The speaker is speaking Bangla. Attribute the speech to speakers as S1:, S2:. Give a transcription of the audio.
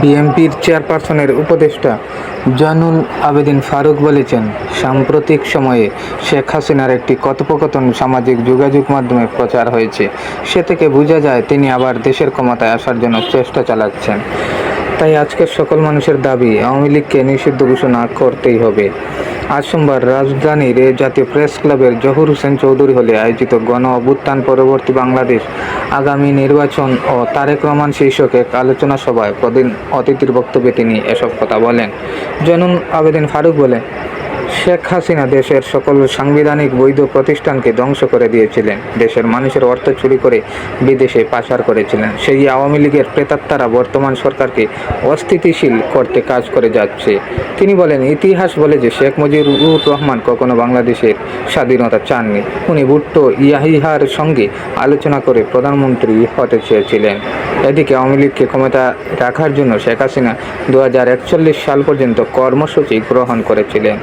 S1: বিএনপির চেয়ারপারসনের উপদেষ্টা জয়নুল আবেদিন ফারুক বলেছেন, সাম্প্রতিক সময়ে শেখ হাসিনার একটি কথোপকথন সামাজিক যোগাযোগ মাধ্যমে প্রচার হয়েছে। সে থেকে বোঝা যায় তিনি আবার দেশের ক্ষমতায় আসার জন্য চেষ্টা চালাচ্ছেন। তাই আজকের সকল মানুষের দাবি, আওয়ামী লীগকে নিষিদ্ধ ঘোষণা করতেই হবে। আজ সোমবার রাজধানীর জাতীয় প্রেস ক্লাবের জহুর হোসেন চৌধুরী হলে আয়োজিত গণ অভ্যুত্থান পরবর্তী বাংলাদেশ, আগামী নির্বাচন ও তারেক রহমান শীর্ষক এক আলোচনা সভায় প্রধান অতিথির বক্তব্যে তিনি এসব কথা বলেন। জয়নুল আবেদিন ফারুক বলেন, শেখ হাসিনা দেশের সকল সাংবিধানিক বৈধ প্রতিষ্ঠানকে ধ্বংস করে দিয়েছিলেন, দেশের মানুষের অর্থ চুরি করে বিদেশে পাচার করেছিলেন। সেই আওয়ামী লীগের প্রেতাত্মারা বর্তমান সরকারকে অস্থিতিশীল করতে কাজ করে যাচ্ছে। তিনি বলেন, ইতিহাস বলে যে শেখ মুজিবুর রহমান কখনো বাংলাদেশের স্বাধীনতা চাননি। উনি ভুট্টো ইয়াহিয়ার সঙ্গে আলোচনা করে প্রধানমন্ত্রী হতে চেয়েছিলেন। এদিকে আওয়ামী লীগকে ক্ষমতা রাখার জন্য শেখ হাসিনা 2041 সাল পর্যন্ত কর্মসূচি গ্রহণ করেছিলেন।